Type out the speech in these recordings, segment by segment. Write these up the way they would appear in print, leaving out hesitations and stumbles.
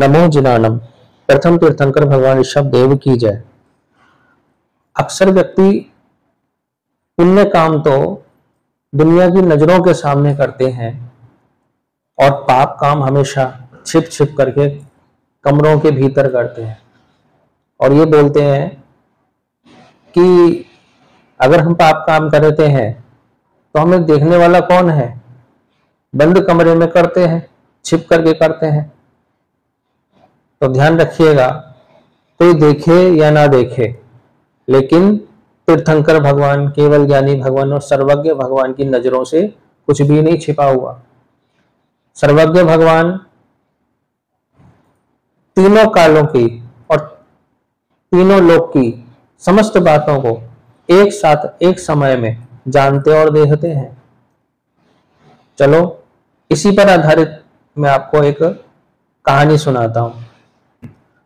नमो जिनानम। प्रथम तीर्थंकर भगवान ऋषभ देव की जय। अक्सर व्यक्ति पुण्य काम तो दुनिया की नजरों के सामने करते हैं और पाप काम हमेशा छिप छिप करके कमरों के भीतर करते हैं और ये बोलते हैं कि अगर हम पाप काम करते हैं तो हमें देखने वाला कौन है, बंद कमरे में करते हैं, छिप करके करते हैं। तो ध्यान रखिएगा, कोई देखे या ना देखे, लेकिन तीर्थंकर भगवान, केवल ज्ञानी भगवान और सर्वज्ञ भगवान की नजरों से कुछ भी नहीं छिपा हुआ। सर्वज्ञ भगवान तीनों कालों की और तीनों लोक की समस्त बातों को एक साथ एक समय में जानते और देखते हैं। चलो इसी पर आधारित मैं आपको एक कहानी सुनाता हूं।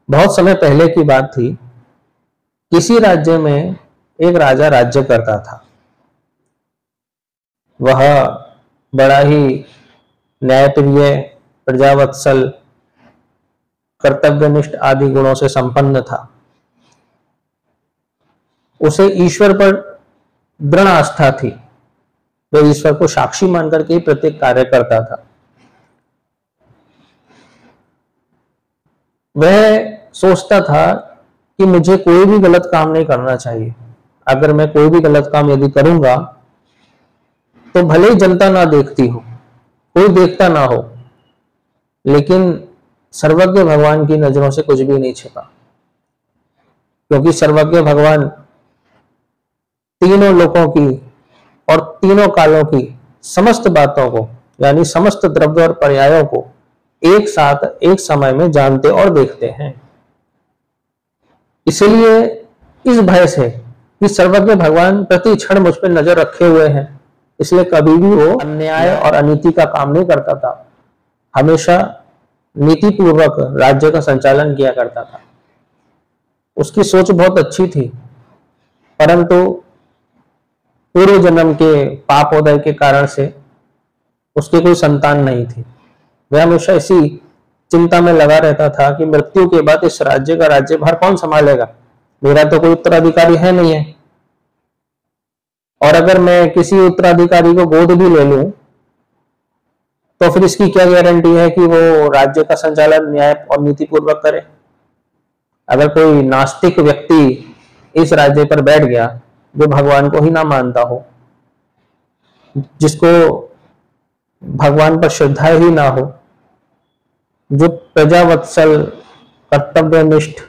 बहुत समय पहले की बात थी। किसी राज्य में एक राजा राज्य करता था। वह बड़ा ही न्यायप्रिय, प्रजावत्सल, कर्तव्यनिष्ठ आदि गुणों से संपन्न था। उसे ईश्वर पर दृढ़ आस्था थी। वह ईश्वर को साक्षी मानकर के प्रत्येक कार्य करता था। वह सोचता था कि मुझे कोई भी गलत काम नहीं करना चाहिए। अगर मैं कोई भी गलत काम यदि करूंगा तो भले ही जनता ना देखती हो, कोई देखता ना हो, लेकिन सर्वज्ञ भगवान की नजरों से कुछ भी नहीं छिपा, क्योंकि सर्वज्ञ भगवान तीनों लोकों की और तीनों कालों की समस्त बातों को, यानी समस्त द्रव्य और पर्यायों को एक साथ एक समय में जानते और देखते हैं। इसलिए इस भय से कि सर्वज्ञ भगवान प्रति क्षण मुझ पर नजर रखे हुए हैं, इसलिए कभी भी वो अन्याय और अनीति का काम नहीं करता था। हमेशा नीति पूर्वक राज्य का संचालन किया करता था। उसकी सोच बहुत अच्छी थी, परंतु पूर्व जन्म के पापोदय के कारण से उसकी कोई संतान नहीं थी। वह हमेशा इसी चिंता में लगा रहता था कि मृत्यु के बाद इस राज्य का राज्यभार कौन संभालेगा, मेरा तो कोई उत्तराधिकारी है नहीं है। और अगर मैं किसी उत्तराधिकारी को गोद भी ले लूं तो फिर इसकी क्या गारंटी है कि वो राज्य का संचालन न्याय और नीतिपूर्वक करे। अगर कोई नास्तिक व्यक्ति इस राज्य पर बैठ गया जो भगवान को ही ना मानता हो, जिसको भगवान पर श्रद्धा ही ना हो, जो प्रजावत्सल, कर्तव्यनिष्ठ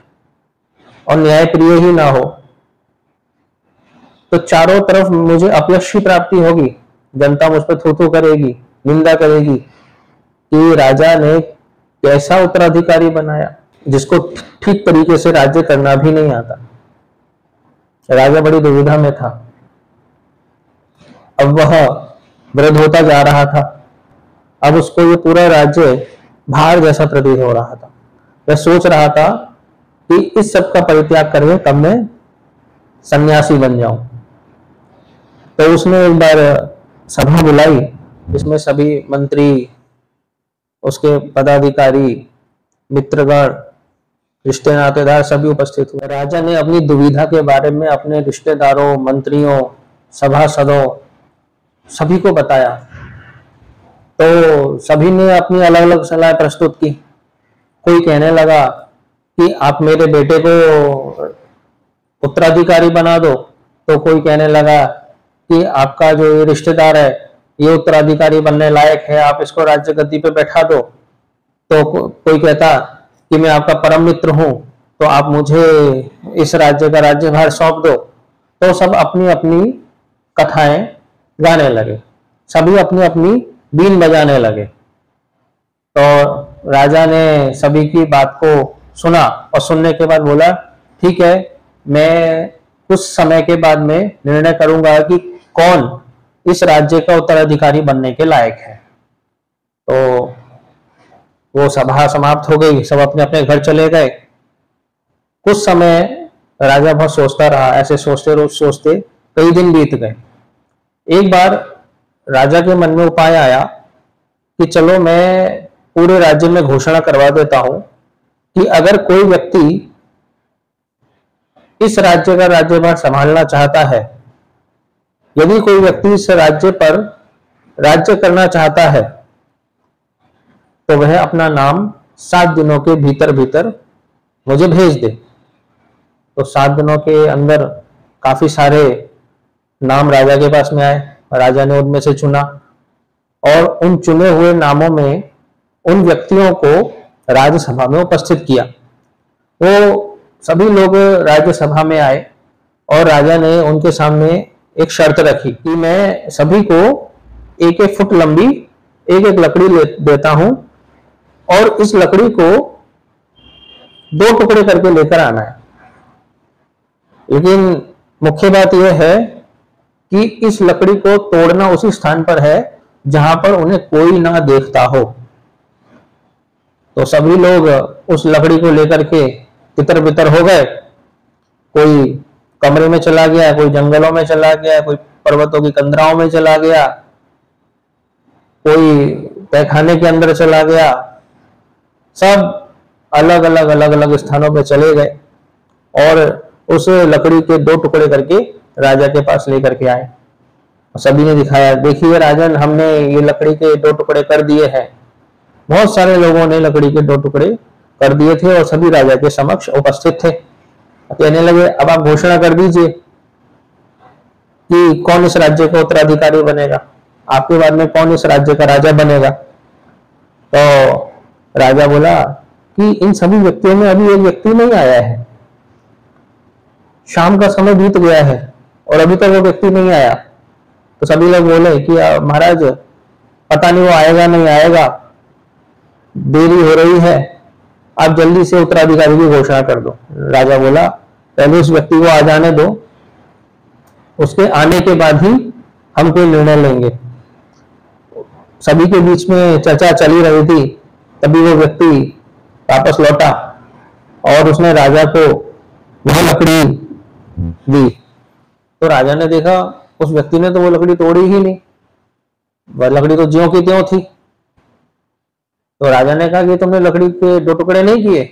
और न्यायप्रिय ही ना हो, तो चारों तरफ मुझे अपयश की प्राप्ति होगी। जनता मुझ पर थू-थू करेगी, निंदा करेगी कि राजा ने कैसा उत्तराधिकारी बनाया जिसको ठीक तरीके से राज्य करना भी नहीं आता। राजा बड़ी दुविधा में था। अब वह वृद्ध होता जा रहा था। अब उसको ये पूरा राज्य भार जैसा प्रतीत हो रहा था। वह सोच रहा था कि इस सब का परित्याग करके कब मैं सन्यासी बन जाऊं। तो उसने एक बार सभा बुलाई, जिसमें सभी मंत्री, उसके पदाधिकारी, मित्रगण, रिश्ते नातेदार सभी उपस्थित हुए। राजा ने अपनी दुविधा के बारे में अपने रिश्तेदारों, मंत्रियों, सभासदों सभी को बताया। तो सभी ने अपनी अलग अलग सलाह प्रस्तुत की। कोई कहने लगा कि आप मेरे बेटे को उत्तराधिकारी बना दो, तो कोई कहने लगा कि आपका जो ये रिश्तेदार है ये उत्तराधिकारी बनने लायक है, आप इसको राज्य गद्दी पे बैठा दो। तो कोई कहता कि मैं आपका परम मित्र हूं, तो आप मुझे इस राज्य का राज्यभार सौंप दो। तो सब अपनी अपनी कथाएं गाने लगे, सभी अपनी अपनी बीन बजाने लगे। तो राजा ने सभी की बात को सुना और सुनने के बाद बोला, ठीक है, मैं कुछ समय के बाद में निर्णय करूंगा कि कौन इस राज्य का उत्तराधिकारी बनने के लायक है। तो वो सभा समाप्त हो गई, सब अपने अपने घर चले गए। कुछ समय राजा बहुत सोचता रहा। ऐसे सोचते रोज सोचते कई दिन बीत गए। एक बार राजा के मन में उपाय आया कि चलो मैं पूरे राज्य में घोषणा करवा देता हूं कि अगर कोई व्यक्ति इस राज्य का राज्यभार संभालना चाहता है, यदि कोई व्यक्ति इस राज्य पर राज्य करना चाहता है, तो वह अपना नाम 7 दिनों के भीतर भीतर मुझे भेज दे। तो 7 दिनों के अंदर काफी सारे नाम राजा के पास में आए। राजा ने उनमें से चुना और उन चुने हुए नामों में उन व्यक्तियों को राज्यसभा में उपस्थित किया। वो सभी लोग राज्यसभा में आए और राजा ने उनके सामने एक शर्त रखी कि मैं सभी को 1-1 फुट लंबी एक लकड़ी देता हूं और इस लकड़ी को 2 टुकड़े करके लेकर आना है। लेकिन मुख्य बात यह है कि इस लकड़ी को तोड़ना उसी स्थान पर है जहां पर उन्हें कोई ना देखता हो। तो सभी लोग उस लकड़ी को लेकर के तितर बितर हो गए। कोई कमरे में चला गया, कोई जंगलों में चला गया, कोई पर्वतों की कंदराओं में चला गया, कोई तहखाने के अंदर चला गया। सब अलग अलग स्थानों पर चले गए और उस लकड़ी के 2 टुकड़े करके राजा के पास लेकर के आए। सभी ने दिखाया, देखिए राजन, हमने ये लकड़ी के 2 टुकड़े कर दिए हैं। बहुत सारे लोगों ने लकड़ी के 2 टुकड़े कर दिए थे और सभी राजा के समक्ष उपस्थित थे। कहने लगे, अब आप घोषणा कर दीजिए कि कौन इस राज्य का उत्तराधिकारी बनेगा, आपके बाद में कौन इस राज्य का राजा बनेगा। तो राजा बोला कि इन सभी व्यक्तियों में अभी एक व्यक्ति नहीं आया है, शाम का समय बीत गया है और अभी तक वो व्यक्ति नहीं आया। तो सभी लोग बोले कि महाराज, पता नहीं वो आएगा नहीं आएगा, देरी हो रही है, आप जल्दी से उत्तराधिकारी की घोषणा कर दो। राजा बोला, पहले उस व्यक्ति को आ जाने दो, उसके आने के बाद ही हम कोई निर्णय लेंगे। सभी के बीच में चर्चा चली रही थी, तभी वो व्यक्ति वापस लौटा और उसने राजा को वह लकड़ी दी। तो राजा ने देखा उस व्यक्ति ने तो वो लकड़ी तोड़ी ही नहीं, वह लकड़ी तो ज्यों की त्यों थी। तो राजा ने कहा कि तुमने लकड़ी के 2 टुकड़े नहीं किए।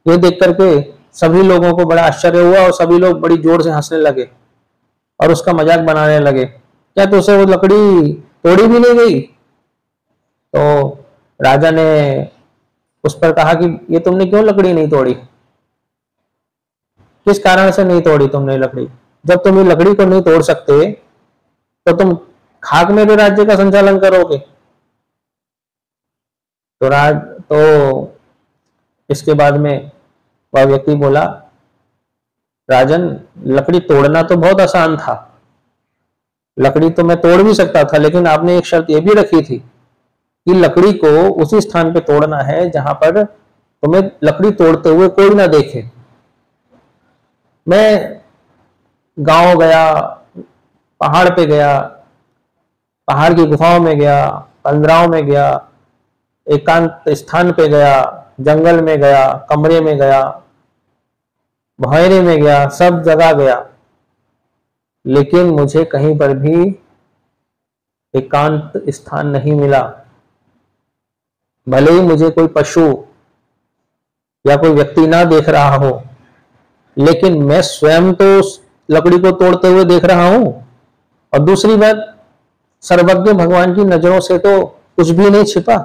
ये देख करके सभी लोगों को बड़ा आश्चर्य हुआ और सभी लोग बड़ी जोर से हंसने लगे और उसका मजाक बनाने लगे, क्या तुझसे वो लकड़ी तोड़ी भी नहीं गई? तो राजा ने उस पर कहा कि ये तुमने क्यों लकड़ी नहीं तोड़ी, किस कारण से नहीं तोड़ी तुमने लकड़ी? जब तुम ये लकड़ी को नहीं तोड़ सकते तो तुम खाक में भी राज्य का संचालन करोगे। तो इसके बाद में वह व्यक्ति बोला, राजन, लकड़ी तोड़ना तो बहुत आसान था, लकड़ी तो मैं तोड़ भी सकता था, लेकिन आपने एक शर्त यह भी रखी थी कि लकड़ी को उसी स्थान पे तोड़ना है जहां पर तुम्हें लकड़ी तोड़ते हुए कोई ना देखे। मैं गांव गया, पहाड़ पे गया, पहाड़ की गुफाओं में गया, कंदराओं में गया, एकांत स्थान पे गया, जंगल में गया, कमरे में गया, बहेरे में गया, सब जगह गया, लेकिन मुझे कहीं पर भी एकांत स्थान नहीं मिला। भले ही मुझे कोई पशु या कोई व्यक्ति ना देख रहा हो, लेकिन मैं स्वयं तो उस लकड़ी को तोड़ते हुए देख रहा हूं। और दूसरी बात, सर्वज्ञ भगवान की नजरों से तो कुछ भी नहीं छिपा।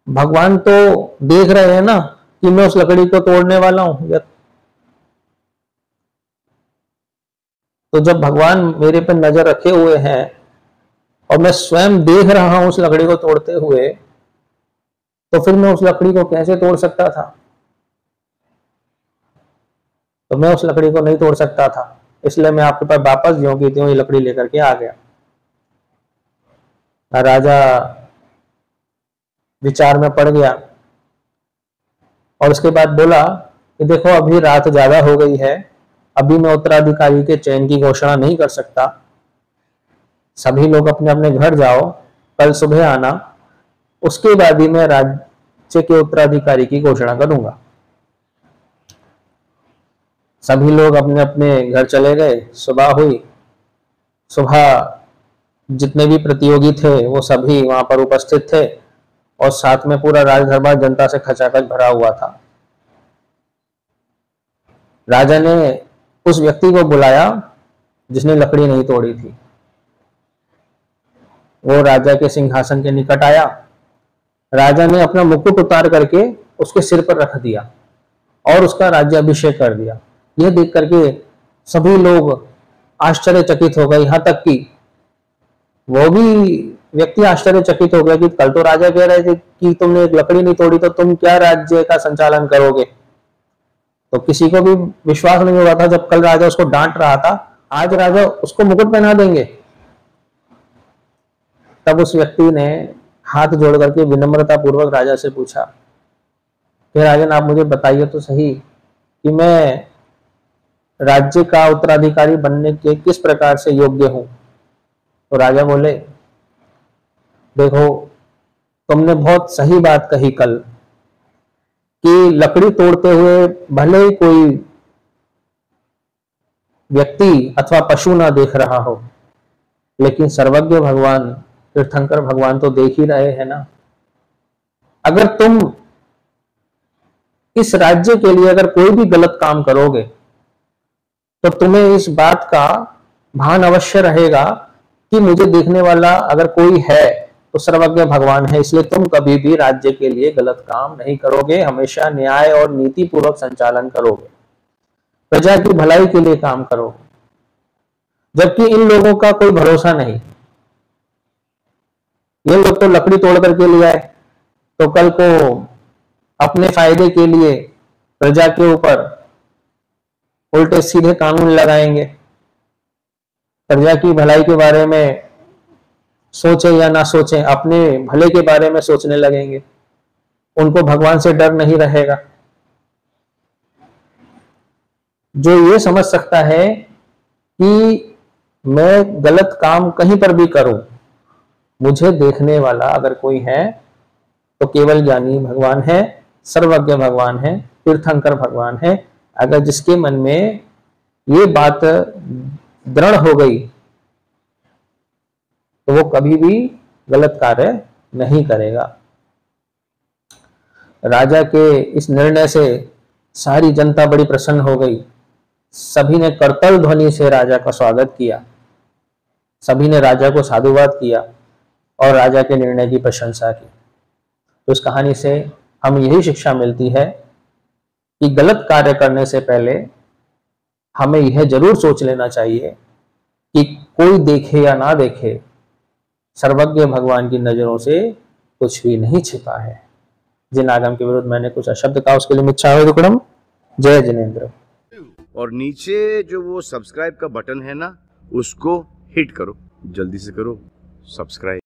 भगवान तो देख रहे हैं ना कि मैं उस लकड़ी को तोड़ने वाला हूं। तो जब भगवान मेरे पे नजर रखे हुए हैं और मैं स्वयं देख रहा हूं उस लकड़ी को तोड़ते हुए, तो फिर मैं उस लकड़ी को कैसे तोड़ सकता था? तो मैं उस लकड़ी को नहीं तोड़ सकता था, इसलिए मैं आपके पास वापस ज्यों की त्यों ये लकड़ी लेकर के आ गया। राजा विचार में पड़ गया और उसके बाद बोला कि देखो, अभी रात ज्यादा हो गई है, अभी मैं उत्तराधिकारी के चयन की घोषणा नहीं कर सकता। सभी लोग अपने अपने घर जाओ, कल सुबह आना, उसके बाद ही मैं राज्य के उत्तराधिकारी की घोषणा करूंगा। सभी लोग अपने अपने घर चले गए। सुबह हुई, सुबह जितने भी प्रतियोगी थे वो सभी वहां पर उपस्थित थे और साथ में पूरा राज दरबार जनता से खचाखच भरा हुआ था। राजा ने उस व्यक्ति को बुलाया जिसने लकड़ी नहीं तोड़ी थी। वो राजा के सिंहासन के निकट आया। राजा ने अपना मुकुट उतार करके उसके सिर पर रख दिया और उसका राज्याभिषेक कर दिया। यह देख करके सभी लोग आश्चर्यचकित हो गए, यहां तक कि वो भी व्यक्ति आश्चर्यचकित हो गया कि कल तो राजा कह रहे थे कि तुमने एक लकड़ी नहीं तोड़ी तो तुम क्या राज्य का संचालन करोगे। तो किसी को भी विश्वास नहीं हो रहा था, जब कल राजा उसको डांट रहा था, आज राजा उसको मुकुट पहना देंगे। तब उस व्यक्ति ने हाथ जोड़ करके विनम्रता पूर्वक राजा से पूछा कि राजन, आप मुझे बताइए तो सही कि मैं राज्य का उत्तराधिकारी बनने के किस प्रकार से योग्य हूं। तो राजा बोले, देखो, तुमने बहुत सही बात कही कल कि लकड़ी तोड़ते हुए भले ही कोई व्यक्ति अथवा पशु ना देख रहा हो, लेकिन सर्वज्ञ भगवान तीर्थंकर भगवान तो देख ही रहे हैं ना। अगर तुम इस राज्य के लिए अगर कोई भी गलत काम करोगे तो तुम्हें इस बात का भान अवश्य रहेगा कि मुझे देखने वाला अगर कोई है तो सर्वज्ञ भगवान है, इसलिए तुम कभी भी राज्य के लिए गलत काम नहीं करोगे, हमेशा न्याय और नीति पूर्वक संचालन करोगे, प्रजा की भलाई के लिए काम करोगे। जबकि इन लोगों का कोई भरोसा नहीं, ये लोग तो लकड़ी तोड़ करके ले आए तो कल को अपने फायदे के लिए प्रजा के ऊपर उल्टे सीधे कानून लगाएंगे, प्रजा की भलाई के बारे में सोचे या ना सोचे, अपने भले के बारे में सोचने लगेंगे, उनको भगवान से डर नहीं रहेगा। जो ये समझ सकता है कि मैं गलत काम कहीं पर भी करूं, मुझे देखने वाला अगर कोई है तो केवल ज्ञानी भगवान है, सर्वज्ञ भगवान है, तीर्थंकर भगवान है। अगर जिसके मन में ये बात दृढ़ हो गई तो वो कभी भी गलत कार्य नहीं करेगा। राजा के इस निर्णय से सारी जनता बड़ी प्रसन्न हो गई। सभी ने करतल ध्वनि से राजा का स्वागत किया, सभी ने राजा को साधुवाद किया और राजा के निर्णय की प्रशंसा की। तो इस कहानी से हमें यही शिक्षा मिलती है कि गलत कार्य करने से पहले हमें यह जरूर सोच लेना चाहिए कि कोई देखे या ना देखे, सर्वज्ञ भगवान की नजरों से कुछ भी नहीं छिपा है। जिन आगम के विरुद्ध मैंने कुछ अशब्द कहा उसके लिए मिच्छा दुक्कडम। जय जिनेंद्र। और नीचे जो वो सब्सक्राइब का बटन है ना, उसको हिट करो, जल्दी से करो सब्सक्राइब।